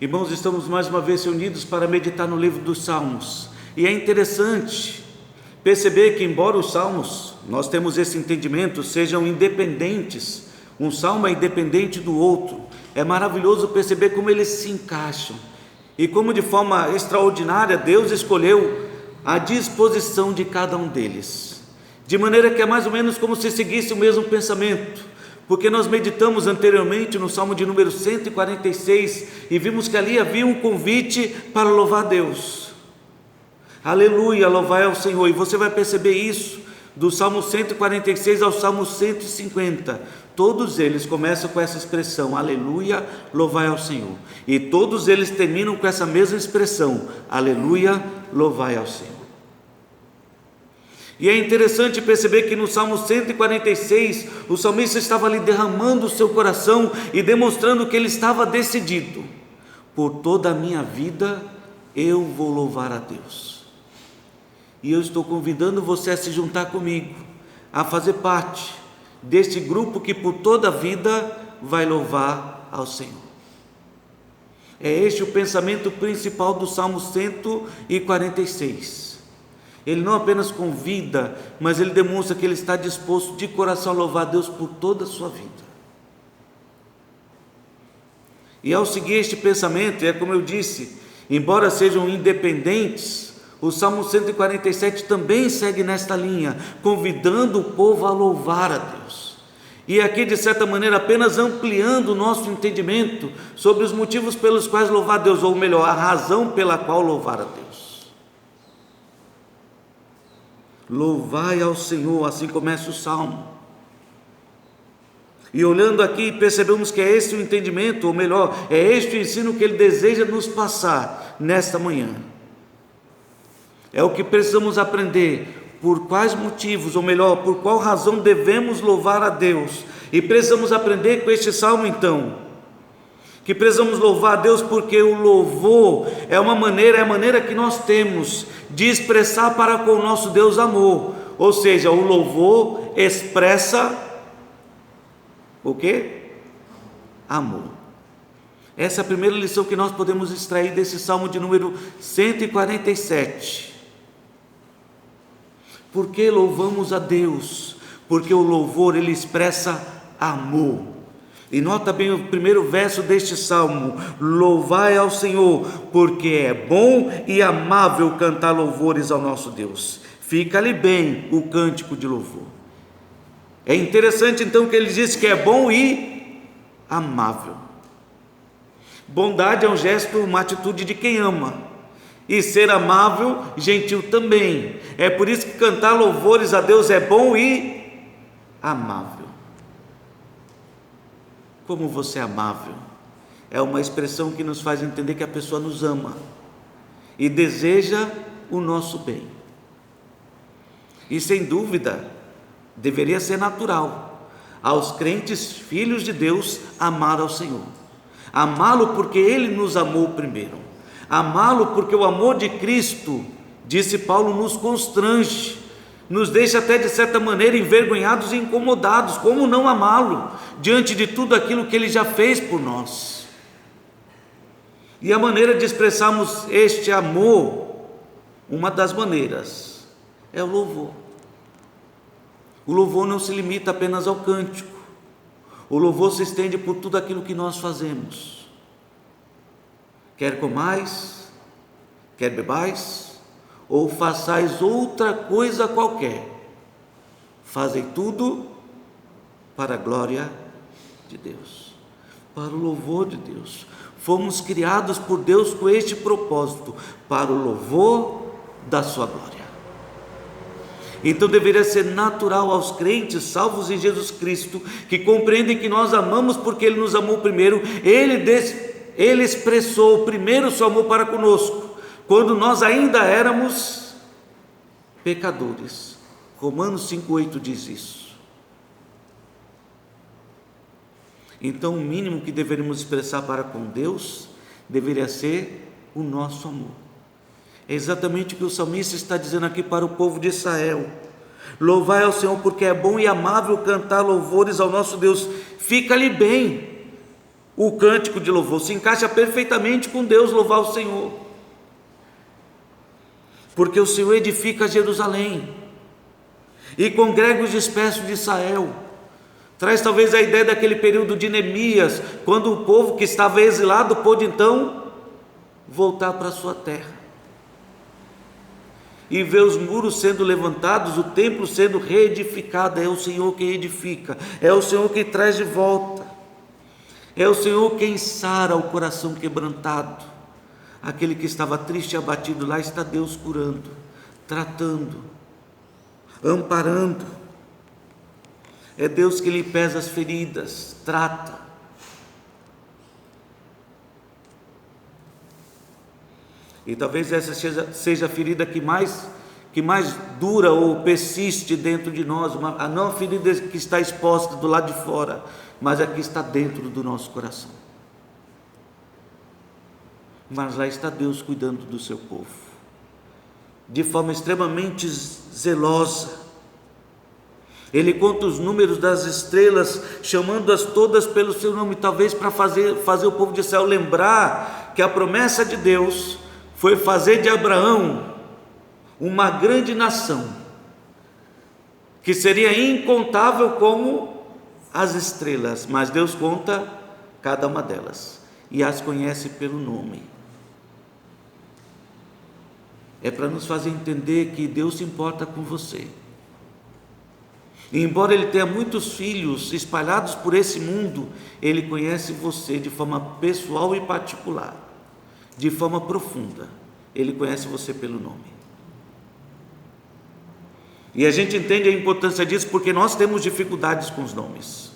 Irmãos, estamos mais uma vez reunidos para meditar no livro dos Salmos, e é interessante perceber que, embora os Salmos, nós temos esse entendimento, sejam independentes, um Salmo é independente do outro, é maravilhoso perceber como eles se encaixam, e como de forma extraordinária Deus escolheu a disposição de cada um deles, de maneira que é mais ou menos como se seguisse o mesmo pensamento, porque nós meditamos anteriormente no Salmo de número 146 e vimos que ali havia um convite para louvar a Deus. Aleluia, louvai ao Senhor. E você vai perceber isso do Salmo 146 ao Salmo 150. Todos eles começam com essa expressão, aleluia, louvai ao Senhor. E todos eles terminam com essa mesma expressão, aleluia, louvai ao Senhor. E é interessante perceber que no Salmo 146, o salmista estava ali derramando o seu coração e demonstrando que ele estava decidido: por toda a minha vida eu vou louvar a Deus. E eu estou convidando você a se juntar comigo, a fazer parte deste grupo que por toda a vida vai louvar ao Senhor. É este o pensamento principal do Salmo 146. Ele não apenas convida, mas ele demonstra que ele está disposto de coração a louvar a Deus por toda a sua vida. E ao seguir este pensamento, é como eu disse, embora sejam independentes, o Salmo 147 também segue nesta linha, convidando o povo a louvar a Deus. E aqui, de certa maneira, apenas ampliando o nosso entendimento sobre os motivos pelos quais louvar a Deus, ou melhor, a razão pela qual louvar a Deus. Louvai ao Senhor, assim começa o Salmo. E olhando aqui, percebemos que é esse o entendimento, ou melhor, é este o ensino que ele deseja nos passar nesta manhã. É o que precisamos aprender, por quais motivos, ou melhor, por qual razão devemos louvar a Deus. E precisamos aprender com este Salmo então, que precisamos louvar a Deus porque o louvor é a maneira que nós temos de expressar para com o nosso Deus amor, ou seja, o louvor expressa o quê? Amor. Essa é a primeira lição que nós podemos extrair desse Salmo de número 147. Por que louvamos a Deus? Porque o louvor ele expressa amor. E nota bem o primeiro verso deste salmo: louvai ao Senhor, porque é bom e amável cantar louvores ao nosso Deus. Fica-lhe bem o cântico de louvor. É interessante então que ele diz que é bom e amável. Bondade é um gesto, uma atitude de quem ama, e ser amável, gentil também. É por isso que cantar louvores a Deus é bom e amável. Como você é amável, é uma expressão que nos faz entender que a pessoa nos ama e deseja o nosso bem. E sem dúvida, deveria ser natural aos crentes, filhos de Deus, amar ao Senhor. Amá-lo porque Ele nos amou primeiro. Amá-lo porque o amor de Cristo, disse Paulo, nos constrange, nos deixa até de certa maneira envergonhados e incomodados. Como não amá-lo diante de tudo aquilo que Ele já fez por nós? E a maneira de expressarmos este amor, uma das maneiras, é o louvor. O louvor não se limita apenas ao cântico. O louvor se estende por tudo aquilo que nós fazemos. Quer comais, quer bebais, ou façais outra coisa qualquer, fazei tudo para a glória de Deus, para o louvor de Deus. Fomos criados por Deus com este propósito, para o louvor da sua glória. Então deveria ser natural aos crentes salvos em Jesus Cristo, que compreendem que nós amamos porque Ele nos amou primeiro. Ele expressou primeiro o seu amor para conosco, quando nós ainda éramos pecadores. Romanos 5,8 diz isso. Então o mínimo que deveríamos expressar para com Deus deveria ser o nosso amor. É exatamente o que o salmista está dizendo aqui para o povo de Israel: louvai ao Senhor, porque é bom e amável cantar louvores ao nosso Deus. Fica-lhe bem O cântico de louvor se encaixa perfeitamente com Deus louvar o Senhor, porque o Senhor edifica Jerusalém e congrega os dispersos de Israel. Traz talvez a ideia daquele período de Neemias, quando o povo que estava exilado pôde então voltar para a sua terra e ver os muros sendo levantados, o templo sendo reedificado. É o Senhor que edifica, é o Senhor que traz de volta, é o Senhor quem sara o coração quebrantado. Aquele que estava triste e abatido, lá está Deus curando, tratando, amparando. É Deus que lhe pesa as feridas, trata. E talvez essa seja a ferida que mais dura ou persiste dentro de nós, não a ferida que está exposta do lado de fora, mas a que está dentro do nosso coração. Mas lá está Deus cuidando do seu povo, de forma extremamente zelosa. Ele conta os números das estrelas, chamando-as todas pelo seu nome, talvez para fazer o povo de Israel lembrar que a promessa de Deus foi fazer de Abraão uma grande nação, que seria incontável como as estrelas, mas Deus conta cada uma delas e as conhece pelo nome. É para nos fazer entender que Deus se importa com você. E embora Ele tenha muitos filhos espalhados por esse mundo, Ele conhece você de forma pessoal e particular, de forma profunda. Ele conhece você pelo nome. E a gente entende a importância disso porque nós temos dificuldades com os nomes.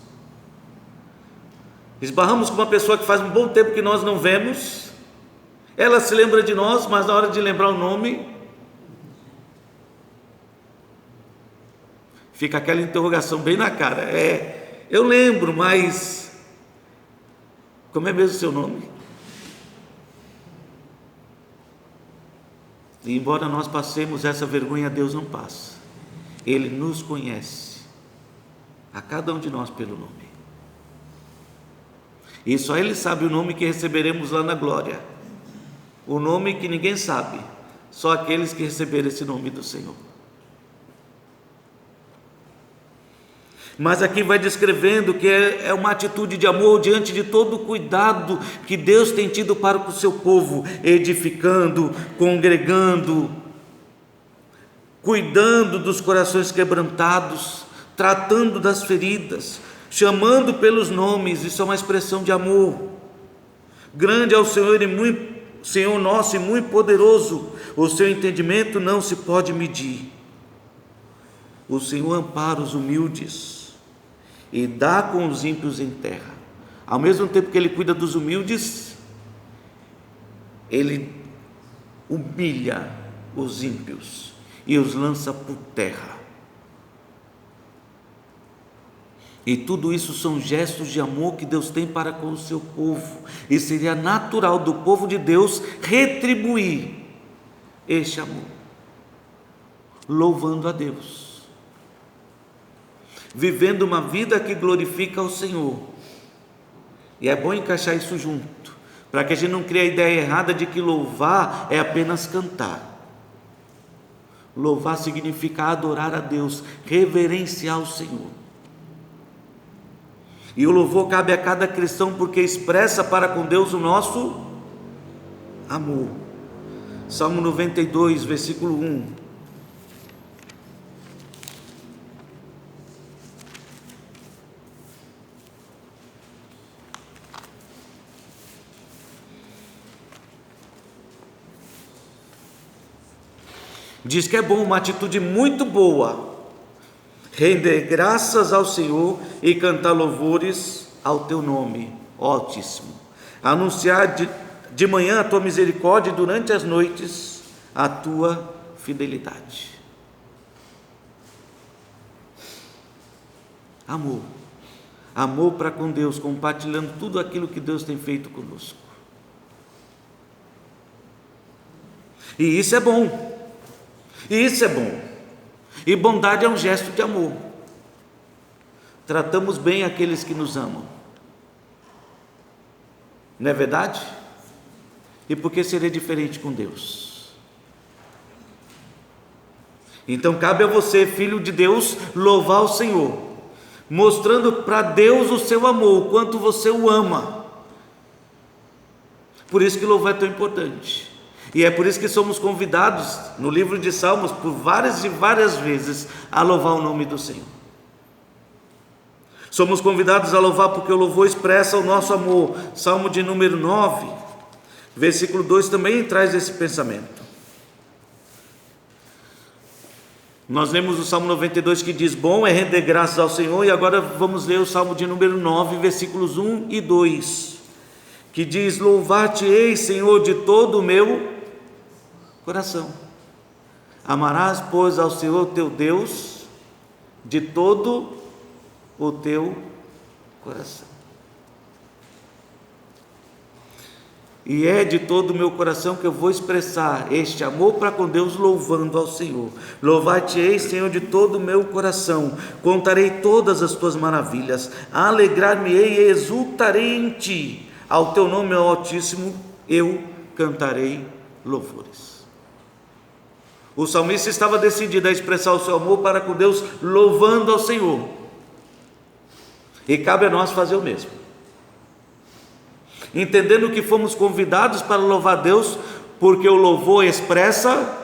Esbarramos com uma pessoa que faz um bom tempo que nós não vemos, ela se lembra de nós, mas na hora de lembrar o nome, fica aquela interrogação bem na cara. Eu lembro, mas como é mesmo o seu nome? E embora nós passemos essa vergonha, Deus não passa. Ele nos conhece, a cada um de nós pelo nome. E só Ele sabe o nome que receberemos lá na glória. O nome que ninguém sabe, só aqueles que receberam esse nome do Senhor. Mas aqui vai descrevendo que é uma atitude de amor diante de todo o cuidado que Deus tem tido para com o seu povo, edificando, congregando, cuidando dos corações quebrantados, tratando das feridas, chamando pelos nomes. Isso é uma expressão de amor. Grande é o Senhor Senhor nosso e muito poderoso, o seu entendimento não se pode medir. O Senhor ampara os humildes e dá com os ímpios em terra. Ao mesmo tempo que Ele cuida dos humildes, Ele humilha os ímpios e os lança por terra. E tudo isso são gestos de amor que Deus tem para com o seu povo. E seria natural do povo de Deus retribuir este amor, louvando a Deus, vivendo uma vida que glorifica ao Senhor. E é bom encaixar isso junto, para que a gente não crie a ideia errada de que louvar é apenas cantar. Louvar significa adorar a Deus, reverenciar o Senhor. E o louvor cabe a cada cristão porque expressa para com Deus o nosso amor. Salmo 92, versículo 1. Diz que é bom, uma atitude muito boa, render graças ao Senhor e cantar louvores ao teu nome, ó Altíssimo. Anunciar de manhã a tua misericórdia e durante as noites a tua fidelidade. Amor. Amor para com Deus, compartilhando tudo aquilo que Deus tem feito conosco. E isso é bom. E isso é bom. E bondade é um gesto de amor. Tratamos bem aqueles que nos amam. Não é verdade? E por que seria diferente com Deus? Então cabe a você, filho de Deus, louvar o Senhor, mostrando para Deus o seu amor, o quanto você o ama. Por isso que louvar é tão importante. E é por isso que somos convidados no livro de Salmos, por várias e várias vezes, a louvar o nome do Senhor. Somos convidados a louvar porque o louvor expressa o nosso amor. Salmo de número 9, versículo 2 também traz esse pensamento. Nós lemos o Salmo 92 que diz: bom é render graças ao Senhor. E agora vamos ler o Salmo de número 9, versículos 1 e 2, que diz: louvar-te-ei, Senhor, de todo o meu coração. Amarás, pois, ao Senhor teu Deus de todo o teu coração. E é de todo o meu coração que eu vou expressar este amor para com Deus, louvando ao Senhor. Louvar-te-ei, Senhor, de todo o meu coração. Contarei todas as tuas maravilhas. Alegrar-me-ei e exultarei em ti. Ao teu nome, ó Altíssimo, eu cantarei louvores. O salmista estava decidido a expressar o seu amor para com Deus, louvando ao Senhor. E cabe a nós fazer o mesmo. Entendendo que fomos convidados para louvar a Deus, porque o louvor expressa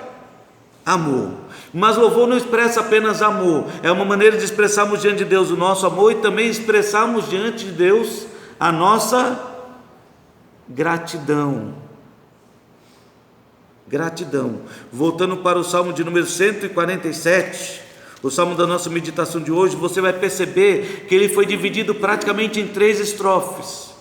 amor. Mas louvor não expressa apenas amor, é uma maneira de expressarmos diante de Deus o nosso amor e também expressarmos diante de Deus a nossa gratidão. Gratidão. Voltando para o Salmo de número 147, o Salmo da nossa meditação de hoje, você vai perceber que ele foi dividido praticamente em 3 estrofes.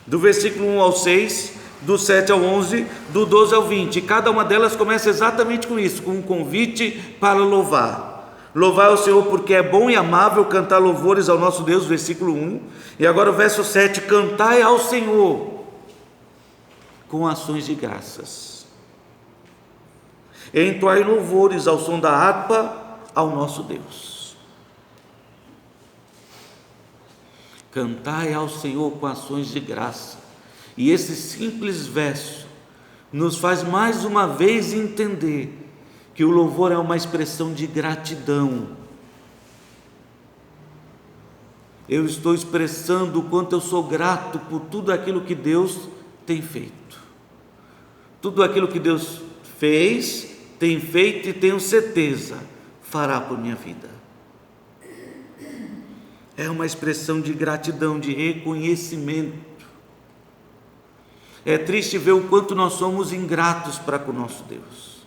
Do versículo 1 ao 6, do 7 ao 11, do 12 ao 20. E cada uma delas começa exatamente com isso, com um convite para louvar. Louvar ao Senhor porque é bom e amável, cantar louvores ao nosso Deus, versículo 1. E agora o verso 7, cantai ao Senhor com ações de graças. Entoai louvores ao som da harpa ao nosso Deus. Cantai ao Senhor com ações de graça. E esse simples verso nos faz mais uma vez entender que o louvor é uma expressão de gratidão. Eu estou expressando o quanto eu sou grato por tudo aquilo que Deus tem feito. Tudo aquilo que Deus fez, tem feito e tenho certeza fará por minha vida. É uma expressão de gratidão, de reconhecimento. É triste ver o quanto nós somos ingratos para com o nosso Deus,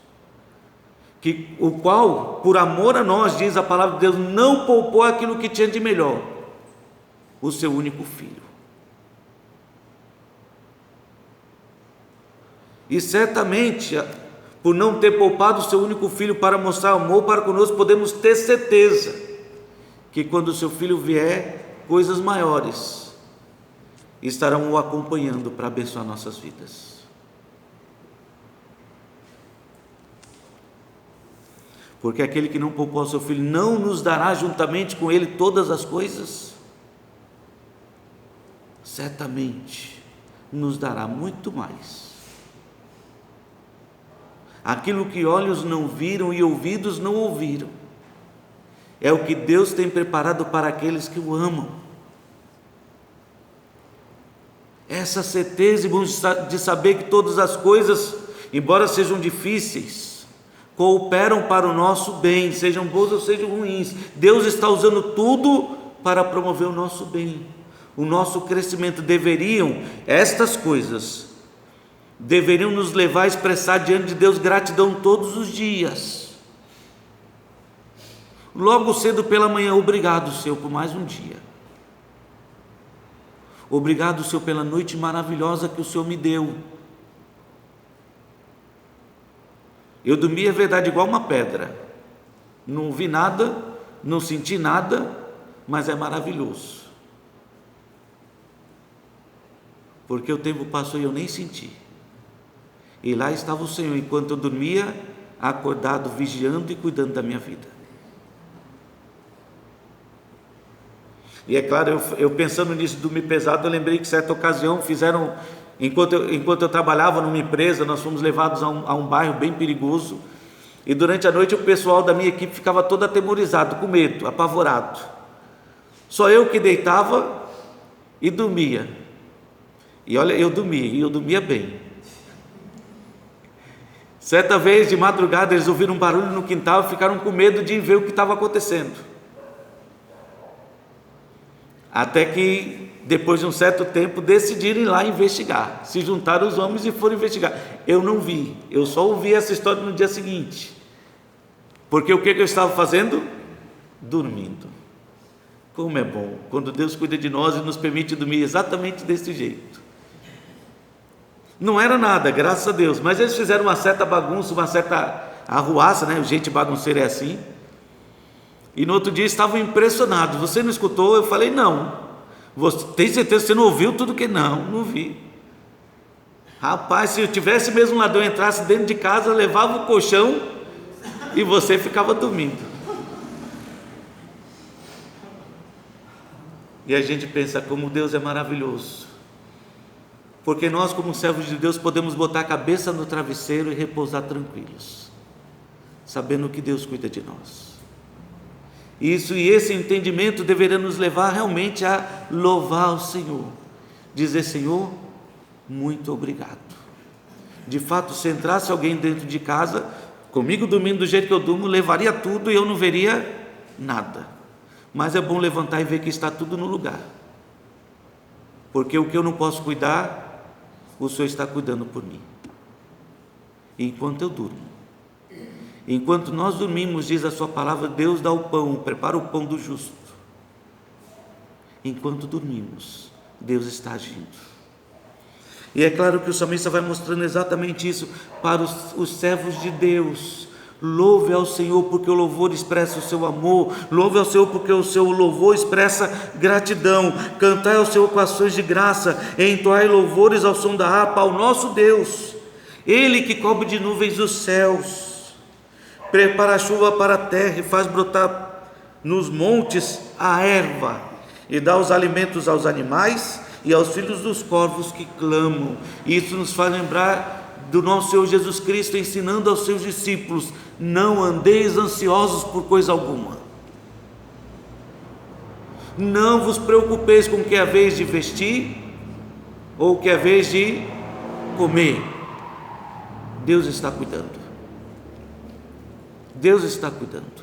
o qual, por amor a nós, diz a palavra de Deus, não poupou aquilo que tinha de melhor, o seu único filho. E certamente, por não ter poupado o seu único filho para mostrar amor para conosco, podemos ter certeza que quando o seu filho vier, coisas maiores estarão o acompanhando para abençoar nossas vidas. Porque aquele que não poupou o seu filho não nos dará juntamente com ele todas as coisas? Certamente nos dará muito mais. Aquilo que olhos não viram e ouvidos não ouviram, é o que Deus tem preparado para aqueles que o amam. Essa certeza de saber que todas as coisas, embora sejam difíceis, cooperam para o nosso bem, sejam boas ou sejam ruins. Deus está usando tudo para promover o nosso bem, o nosso crescimento. Estas coisas deveriam nos levar a expressar diante de Deus gratidão todos os dias. Logo cedo pela manhã, obrigado, Senhor, por mais um dia. Obrigado, Senhor, pela noite maravilhosa que o Senhor me deu. Eu dormi, é verdade, igual uma pedra. Não vi nada, não senti nada, mas é maravilhoso. Porque o tempo passou e eu nem senti. E lá estava o Senhor, enquanto eu dormia, acordado, vigiando e cuidando da minha vida. E é claro, eu pensando nisso, dormir pesado, eu lembrei que certa ocasião fizeram, enquanto eu trabalhava numa empresa, nós fomos levados a um bairro bem perigoso, e durante a noite o pessoal da minha equipe ficava todo atemorizado, com medo, apavorado. Só eu que deitava e dormia. E olha, eu dormia bem. Certa vez, de madrugada, eles ouviram um barulho no quintal e ficaram com medo de ver o que estava acontecendo. Até que, depois de um certo tempo, decidiram ir lá investigar. Se juntaram os homens e foram investigar. Eu não vi, eu só ouvi essa história no dia seguinte. Porque o que eu estava fazendo? Dormindo. Como é bom quando Deus cuida de nós e nos permite dormir exatamente desse jeito. Não era nada, graças a Deus, mas eles fizeram uma certa bagunça, uma certa arruaça, né? O gente bagunceiro é assim. E no outro dia estavam impressionados. Você não escutou? Eu falei, não. Você tem certeza que você não ouviu tudo que? Não vi. Rapaz, se eu tivesse mesmo um ladrão entrasse dentro de casa, levava o colchão e você ficava dormindo. E a gente pensa como Deus é maravilhoso. Porque nós, como servos de Deus, podemos botar a cabeça no travesseiro e repousar tranquilos, sabendo que Deus cuida de nós. Isso e esse entendimento deveria nos levar realmente a louvar o Senhor, dizer: Senhor, muito obrigado. De fato, se entrasse alguém dentro de casa, comigo dormindo do jeito que eu durmo, levaria tudo e eu não veria nada. Mas é bom levantar e ver que está tudo no lugar, porque o que eu não posso cuidar, o Senhor está cuidando por mim, enquanto eu durmo. Enquanto nós dormimos, diz a sua palavra, Deus dá o pão, prepara o pão do justo. Enquanto dormimos, Deus está agindo. E é claro que o salmista vai mostrando exatamente isso para os servos de Deus. Louve ao Senhor porque o louvor expressa o seu amor, louve ao Senhor porque o seu louvor expressa gratidão, cantai ao Senhor com ações de graça, entoai louvores ao som da harpa ao nosso Deus, Ele que cobre de nuvens os céus, prepara a chuva para a terra e faz brotar nos montes a erva, e dá os alimentos aos animais e aos filhos dos corvos que clamam. Isso nos faz lembrar do nosso Senhor Jesus Cristo ensinando aos seus discípulos: não andeis ansiosos por coisa alguma, não vos preocupeis com o que é a vez de vestir ou o que é a vez de comer. Deus está cuidando. Deus está cuidando.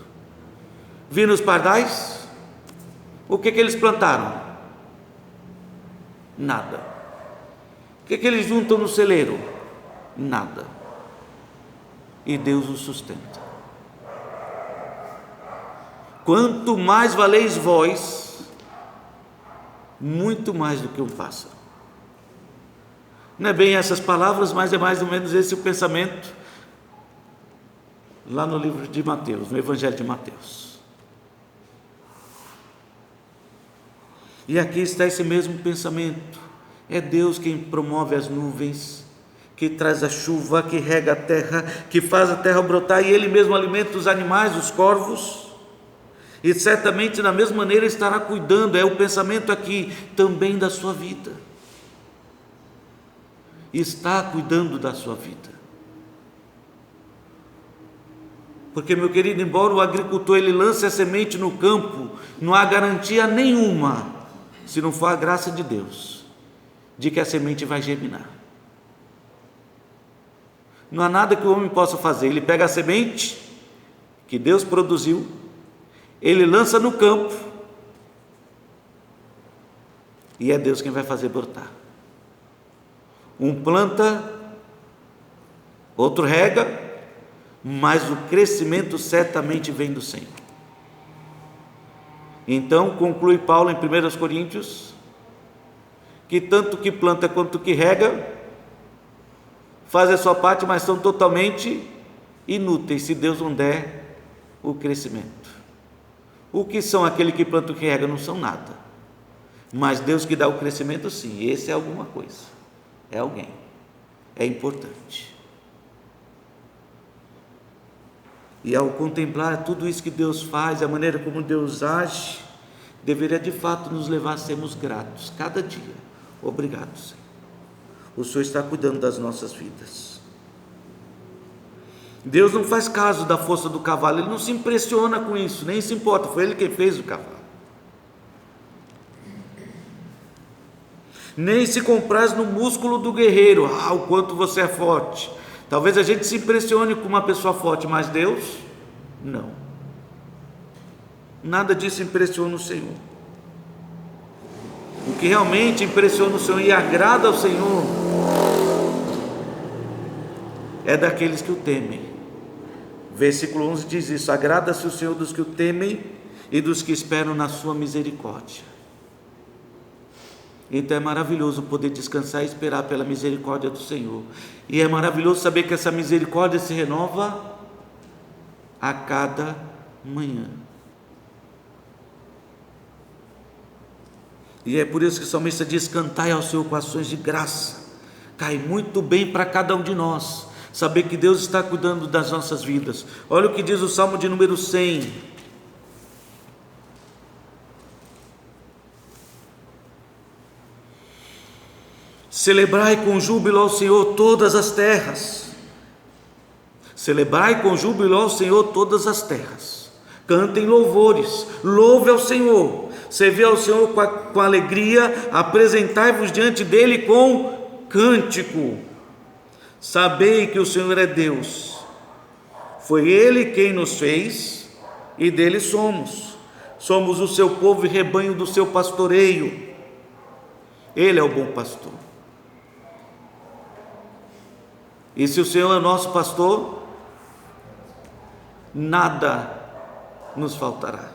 Viram os pardais? O que eles plantaram? Nada. O que eles juntam no celeiro? Nada. E Deus os sustenta. Quanto mais valeis vós, muito mais do que um pássaro. Não é bem essas palavras, mas é mais ou menos esse o pensamento lá no livro de Mateus, no Evangelho de Mateus. E aqui está esse mesmo pensamento. É Deus quem promove as nuvens, que traz a chuva, que rega a terra, que faz a terra brotar, e Ele mesmo alimenta os animais, os corvos, e certamente da mesma maneira estará cuidando. É o pensamento aqui também da sua vida. Está cuidando da sua vida. Porque, meu querido, embora o agricultor ele lance a semente no campo, não há garantia nenhuma, se não for a graça de Deus, de que a semente vai germinar. Não há nada que o homem possa fazer. Ele pega a semente que Deus produziu, ele lança no campo, e é Deus quem vai fazer brotar. Um planta, outro rega, mas o crescimento certamente vem do Senhor. Então, conclui Paulo em 1 Coríntios, que tanto que planta quanto que rega, faz a sua parte, mas são totalmente inúteis, se Deus não der o crescimento. O que são aquele que planta e que rega? Não são nada, mas Deus que dá o crescimento, sim. Esse é alguma coisa, é alguém, é importante. E ao contemplar tudo isso que Deus faz, a maneira como Deus age, deveria de fato nos levar a sermos gratos cada dia. Obrigado, Senhor. O Senhor está cuidando das nossas vidas. Deus não faz caso da força do cavalo, Ele não se impressiona com isso, nem se importa, foi Ele quem fez o cavalo. Nem se compraz no músculo do guerreiro, o quanto você é forte. Talvez a gente se impressione com uma pessoa forte, mas Deus, não. Nada disso impressiona o Senhor. O que realmente impressiona o Senhor e agrada ao Senhor é daqueles que o temem. Versículo 11 diz isso: agrada-se o Senhor dos que o temem e dos que esperam na sua misericórdia. Então é maravilhoso poder descansar e esperar pela misericórdia do Senhor. E é maravilhoso saber que essa misericórdia se renova a cada manhã. E é por isso que o salmista diz: cantai ao Senhor com ações de graça. Cai muito bem para cada um de nós saber que Deus está cuidando das nossas vidas. Olha o que diz o Salmo de número 100. Celebrai com júbilo ao Senhor todas as terras. Celebrai com júbilo ao Senhor todas as terras. Cantem louvores, louve ao Senhor. Servi ao Senhor com alegria, apresentai-vos diante dele com cântico. Sabei que o Senhor é Deus. Foi Ele quem nos fez e dele somos. Somos o seu povo e rebanho do seu pastoreio. Ele é o bom pastor. E se o Senhor é nosso pastor, nada nos faltará.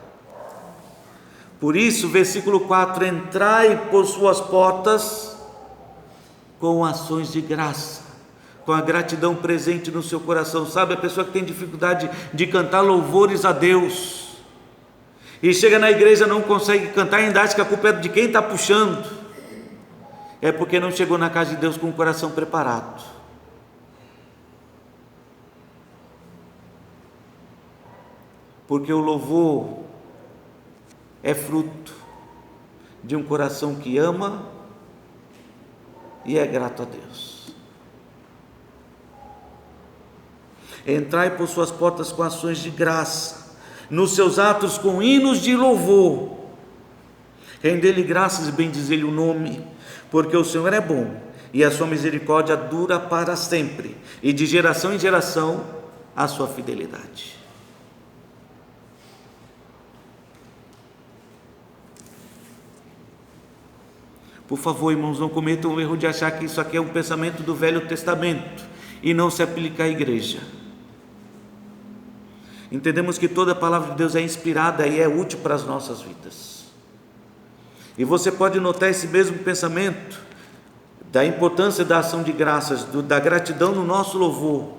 Por isso, versículo 4: entrai por suas portas com ações de graça, com a gratidão presente no seu coração. Sabe, a pessoa que tem dificuldade de cantar louvores a Deus, e chega na igreja não consegue cantar, e ainda acha que a culpa é de quem está puxando, é porque não chegou na casa de Deus com o coração preparado. Porque o louvor é fruto de um coração que ama e é grato a Deus. Entrai por suas portas com ações de graça, nos seus atos com hinos de louvor. Render-lhe graças e bendizer-lhe o nome, porque o Senhor é bom e a sua misericórdia dura para sempre, e de geração em geração a sua fidelidade. Por favor, irmãos, não cometam o erro de achar que isso aqui é um pensamento do Velho Testamento e não se aplica à igreja. Entendemos que toda a palavra de Deus é inspirada e é útil para as nossas vidas. E você pode notar esse mesmo pensamento da importância da ação de graças, da gratidão no nosso louvor,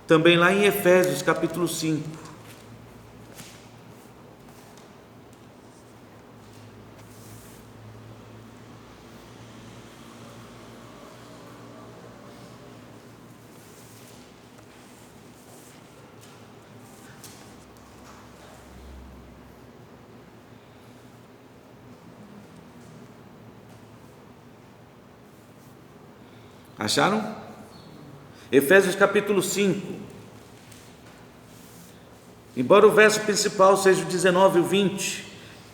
também lá em Efésios capítulo 5. Acharam? Efésios capítulo 5. Embora o verso principal seja o 19 e o 20,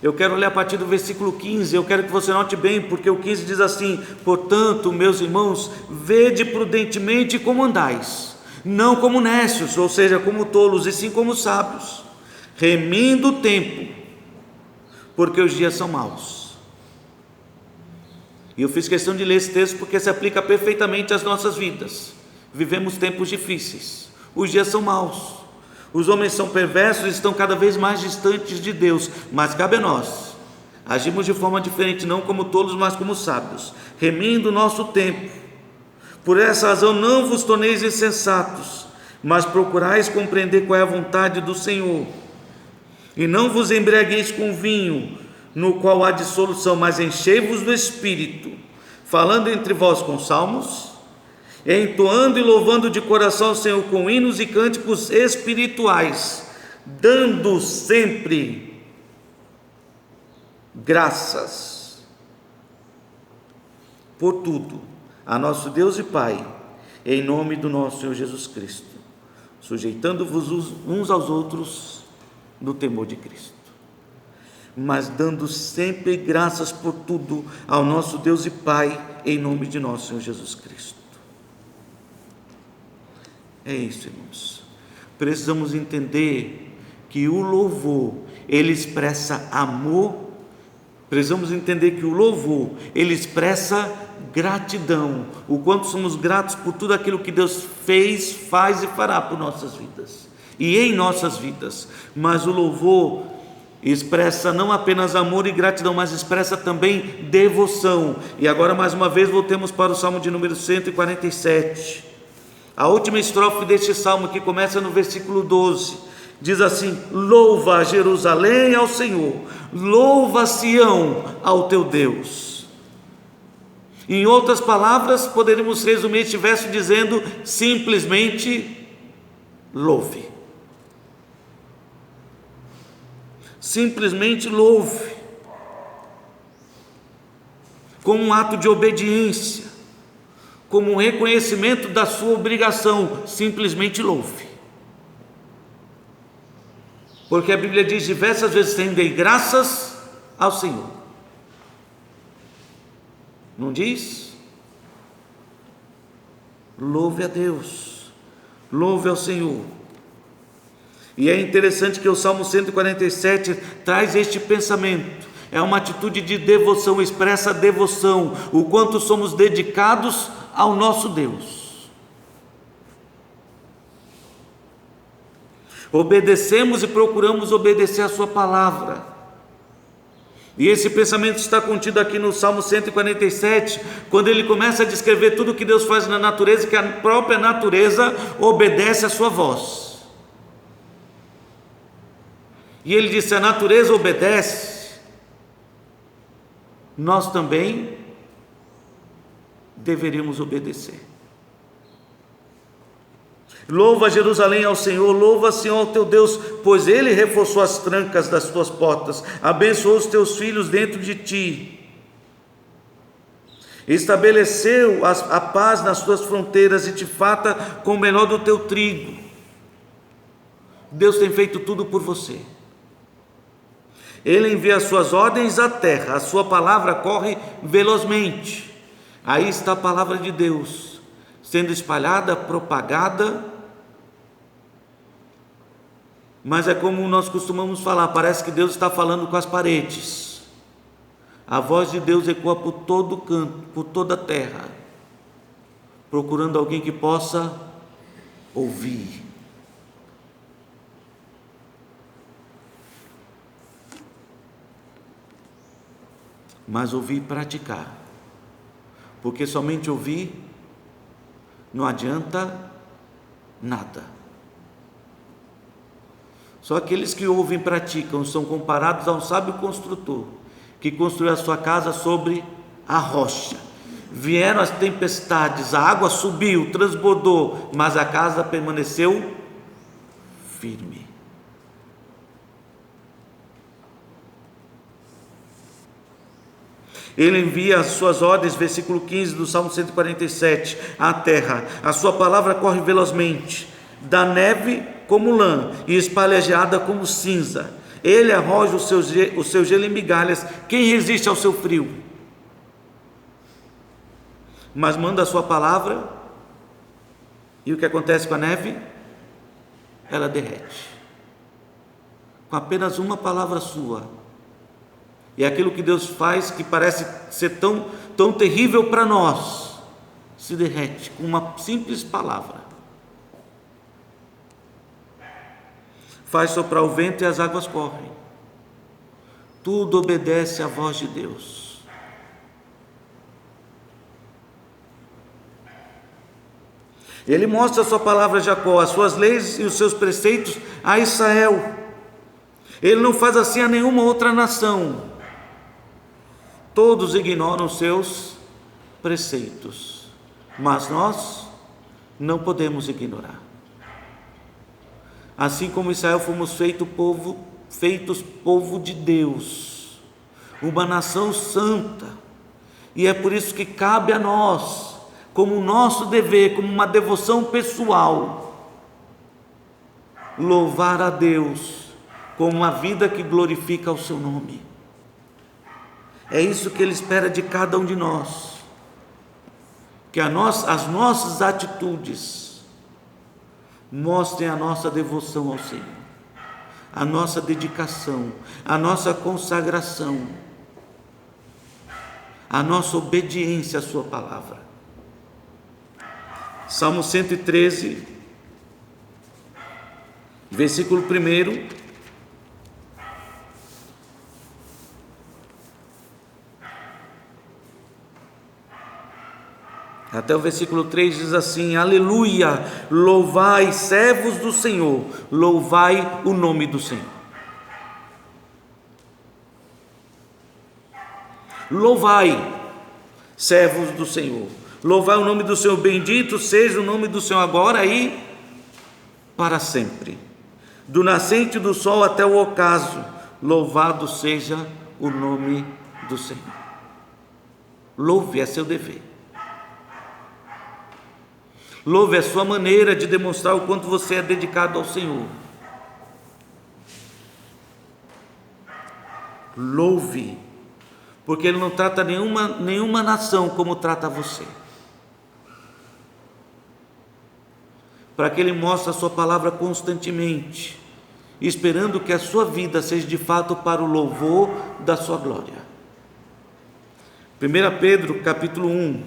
eu quero ler a partir do versículo 15. Eu quero que você note bem, porque o 15 diz assim: portanto, meus irmãos, vede prudentemente como andais, não como necios, ou seja, como tolos, e sim como sábios, remindo o tempo, porque os dias são maus. E eu fiz questão de ler esse texto porque se aplica perfeitamente às nossas vidas. Vivemos tempos difíceis, os dias são maus, os homens são perversos e estão cada vez mais distantes de Deus, mas cabe a nós agimos de forma diferente, não como tolos, mas como sábios, remindo o nosso tempo. Por essa razão não vos torneis insensatos, mas procurais compreender qual é a vontade do Senhor. E não vos embriagueis com vinho, no qual há dissolução, mas enchei-vos do Espírito, falando entre vós com salmos, entoando e louvando de coração ao Senhor com hinos e cânticos espirituais, dando sempre graças por tudo a nosso Deus e Pai, em nome do nosso Senhor Jesus Cristo, sujeitando-vos uns aos outros no temor de Cristo, mas dando sempre graças por tudo ao nosso Deus e Pai, em nome de nosso Senhor Jesus Cristo. É isso, irmãos. Precisamos entender que o louvor, ele expressa amor. Precisamos entender que o louvor, ele expressa gratidão, o quanto somos gratos por tudo aquilo que Deus fez, faz e fará por nossas vidas e em nossas vidas. Mas o louvor expressa não apenas amor e gratidão, mas expressa também devoção. E agora mais uma vez voltemos para o Salmo de número 147. A última estrofe deste salmo, que começa no versículo 12, diz assim: louva Jerusalém ao Senhor, louva Sião ao teu Deus. Em outras palavras, poderíamos resumir este verso dizendo simplesmente louve. Simplesmente louve, como um ato de obediência, como um reconhecimento da sua obrigação. Simplesmente louve, porque a Bíblia diz diversas vezes: rendei graças ao Senhor. Não diz? Louve a Deus, louve ao Senhor. E é interessante que o Salmo 147 traz este pensamento. É uma atitude de devoção, expressa devoção, o quanto somos dedicados ao nosso Deus. Obedecemos e procuramos obedecer a sua palavra. E esse pensamento está contido aqui no Salmo 147, quando ele começa a descrever tudo que Deus faz na natureza, que a própria natureza obedece à sua voz. E ele diz: se a natureza obedece, nós também deveríamos obedecer. Louva Jerusalém ao Senhor, louva Sião ao teu Deus, pois ele reforçou as trancas das tuas portas, abençoou os teus filhos dentro de ti, estabeleceu a paz nas tuas fronteiras e te farta com o menor do teu trigo. Deus tem feito tudo por você. Ele envia as suas ordens à terra, a sua palavra corre velozmente. Aí está a palavra de Deus sendo espalhada, propagada. Mas é como nós costumamos falar, parece que Deus está falando com as paredes. A voz de Deus ecoa por todo canto, por toda a terra, procurando alguém que possa ouvir. Mas ouvir e praticar, porque somente ouvir não adianta nada. Só aqueles que ouvem e praticam são comparados a um sábio construtor que construiu a sua casa sobre a rocha. Vieram as tempestades, a água subiu, transbordou, mas a casa permaneceu firme. Ele envia as suas ordens, versículo 15 do Salmo 147, à terra. A sua palavra corre velozmente, dá neve como lã e espalha geada como cinza. Ele arroja o seu gelo em migalhas. Quem resiste ao seu frio? Mas manda a sua palavra, e o que acontece com a neve? Ela derrete. Com apenas uma palavra sua. E aquilo que Deus faz, que parece ser tão terrível para nós, se derrete com uma simples palavra. Faz soprar o vento e as águas correm. Tudo obedece à voz de Deus. Ele mostra a sua palavra a Jacó, as suas leis e os seus preceitos a Israel. Ele não faz assim a nenhuma outra nação. Todos ignoram os seus preceitos, mas nós não podemos ignorar. Assim como Israel fomos feitos povo de Deus, uma nação santa, e é por isso que cabe a nós, como nosso dever, como uma devoção pessoal, louvar a Deus com uma vida que glorifica o seu nome. É isso que Ele espera de cada um de nós, que as nossas atitudes mostrem a nossa devoção ao Senhor, a nossa dedicação, a nossa consagração, a nossa obediência à sua palavra. Salmo 113, versículo 1. Até o versículo 3 diz assim: aleluia, louvai servos do Senhor, louvai o nome do Senhor. Louvai, servos do Senhor, louvai o nome do Senhor, bendito seja o nome do Senhor, agora e para sempre. Do nascente do sol até o ocaso, louvado seja o nome do Senhor. Louve, é seu dever. Louve a sua maneira de demonstrar o quanto você é dedicado ao Senhor. Louve, porque Ele não trata nenhuma nação como trata você. Para que Ele mostre a sua palavra constantemente, esperando que a sua vida seja de fato para o louvor da sua glória. 1 Pedro capítulo 1.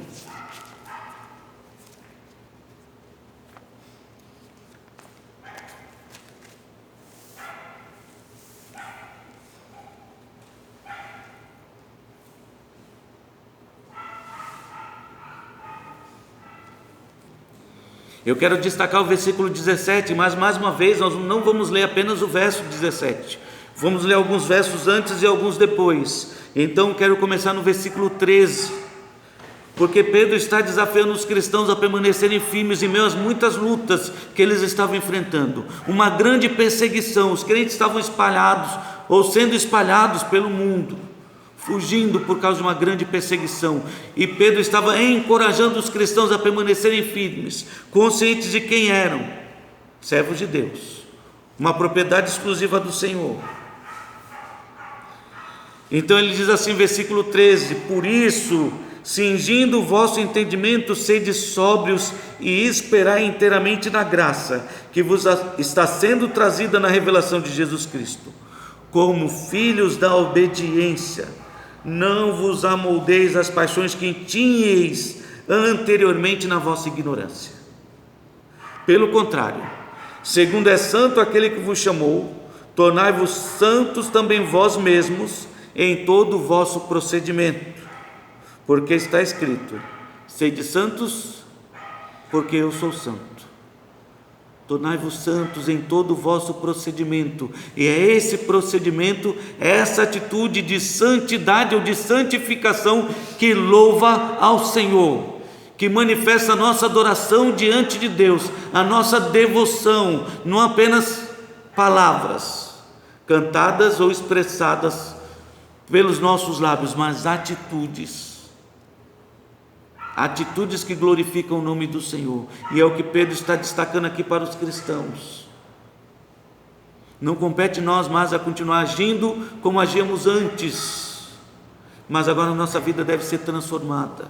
Eu quero destacar o versículo 17, mas mais uma vez nós não vamos ler apenas o verso 17, vamos ler alguns versos antes e alguns depois. Então quero começar no versículo 13, porque Pedro está desafiando os cristãos a permanecerem firmes em meio às muitas lutas que eles estavam enfrentando, uma grande perseguição. Os crentes estavam espalhados ou sendo espalhados pelo mundo, fugindo por causa de uma grande perseguição, e Pedro estava encorajando os cristãos a permanecerem firmes, conscientes de quem eram: servos de Deus, uma propriedade exclusiva do Senhor. Então ele diz assim, versículo 13: por isso, cingindo o vosso entendimento, sede sóbrios e esperai inteiramente na graça que vos está sendo trazida na revelação de Jesus Cristo. Como filhos da obediência, não vos amoldeis às paixões que tinhais anteriormente na vossa ignorância. Pelo contrário, segundo é santo aquele que vos chamou, tornai-vos santos também vós mesmos em todo o vosso procedimento, porque está escrito: sede santos, porque eu sou santo. Tornai-vos santos em todo o vosso procedimento. E é esse procedimento, essa atitude de santidade ou de santificação que louva ao Senhor, que manifesta a nossa adoração diante de Deus, a nossa devoção, não apenas palavras cantadas ou expressadas pelos nossos lábios, mas atitudes que glorificam o nome do Senhor. E é o que Pedro está destacando aqui para os cristãos. Não compete nós mais a continuar agindo como agíamos antes, mas agora a nossa vida deve ser transformada,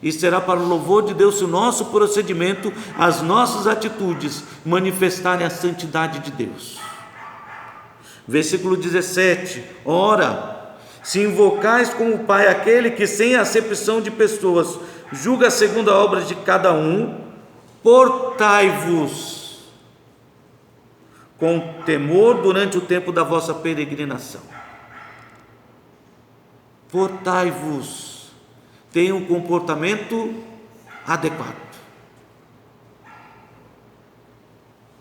e será para o louvor de Deus se o nosso procedimento, as nossas atitudes manifestarem a santidade de Deus. Versículo 17: ora, se invocais como Pai aquele que sem acepção de pessoas julga segundo a obra de cada um, portai-vos com temor durante o tempo da vossa peregrinação. Portai-vos, tenham um comportamento adequado.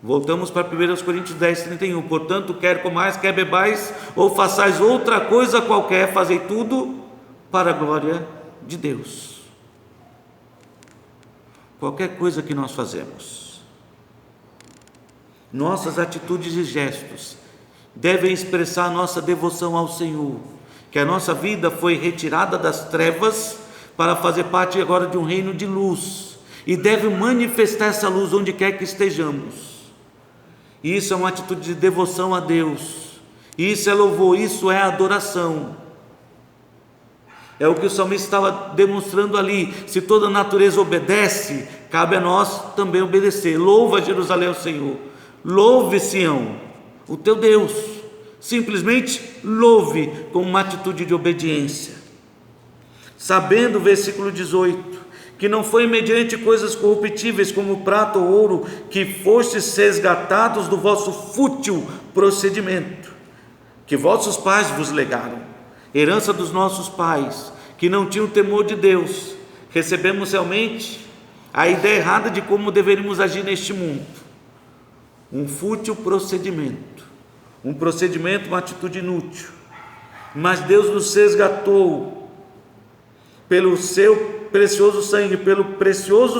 Voltamos para 1 Coríntios 10:31. Portanto, quer comais, quer bebais, ou façais outra coisa qualquer, fazei tudo para a glória de Deus. Qualquer coisa que nós fazemos, nossas atitudes e gestos devem expressar nossa devoção ao Senhor, que a nossa vida foi retirada das trevas para fazer parte agora de um reino de luz, e deve manifestar essa luz onde quer que estejamos. Isso é uma atitude de devoção a Deus, isso é louvor, isso é adoração. É o que o salmista estava demonstrando ali. Se toda a natureza obedece, cabe a nós também obedecer. Louva Jerusalém ao Senhor, louve Sião, o teu Deus. Simplesmente louve com uma atitude de obediência, sabendo, versículo 18, que não foi mediante coisas corruptíveis como prata ou ouro que fostes resgatados do vosso fútil procedimento, que vossos pais vos legaram, herança dos nossos pais, que não tinham temor de Deus. Recebemos realmente a ideia errada de como deveríamos agir neste mundo, um fútil procedimento, uma atitude inútil, mas Deus nos resgatou pelo seu precioso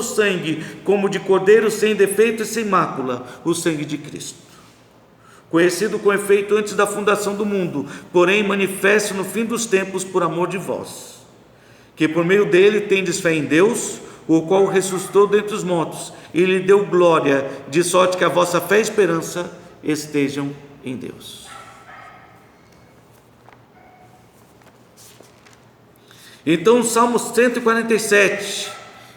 sangue, como de cordeiro sem defeito e sem mácula, o sangue de Cristo, conhecido com efeito antes da fundação do mundo, porém manifesto no fim dos tempos por amor de vós, que por meio dele tendes fé em Deus, o qual ressuscitou dentre os mortos e lhe deu glória, de sorte que a vossa fé e esperança estejam em Deus. Então o Salmo 147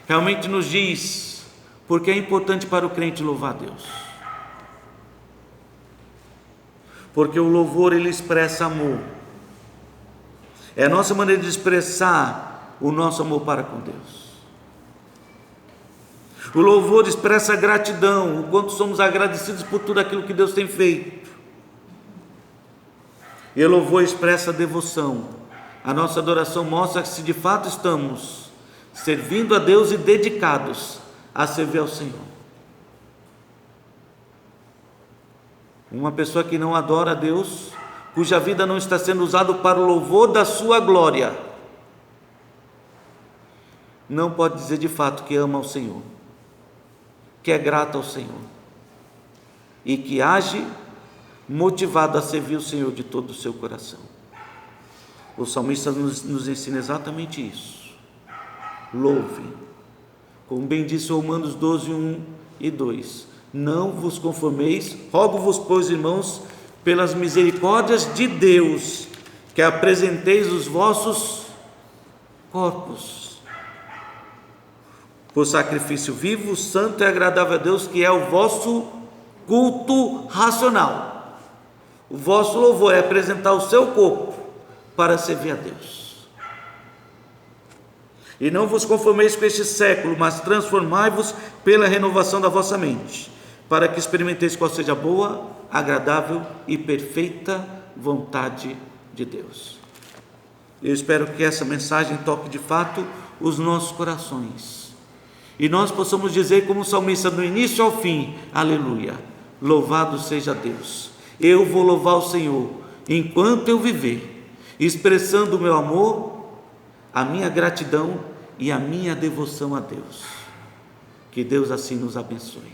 realmente nos diz porque é importante para o crente louvar a Deus. Porque o louvor, ele expressa amor. É a nossa maneira de expressar o nosso amor para com Deus. O louvor expressa gratidão, o quanto somos agradecidos por tudo aquilo que Deus tem feito. E o louvor expressa devoção. A nossa adoração mostra que se de fato estamos servindo a Deus e dedicados a servir ao Senhor. Uma pessoa que não adora a Deus, cuja vida não está sendo usada para o louvor da sua glória, não pode dizer de fato que ama ao Senhor, que é grato ao Senhor e que age motivado a servir o Senhor de todo o seu coração. O salmista nos ensina exatamente isso. Louve, como bem disse Romanos 12, 1 e 2. Não vos conformeis, rogo-vos, pois, irmãos, pelas misericórdias de Deus, que apresenteis os vossos corpos por sacrifício vivo, santo e agradável a Deus, que é o vosso culto racional. O vosso louvor é apresentar o seu corpo para servir a Deus. E não vos conformeis com este século, mas transformai-vos pela renovação da vossa mente, para que experimenteis qual seja a boa, agradável e perfeita vontade de Deus. Eu espero que essa mensagem toque de fato os nossos corações, e nós possamos dizer como o salmista, do início ao fim: aleluia, louvado seja Deus. Eu vou louvar o Senhor enquanto eu viver, expressando o meu amor, a minha gratidão e a minha devoção a Deus. Que Deus assim nos abençoe.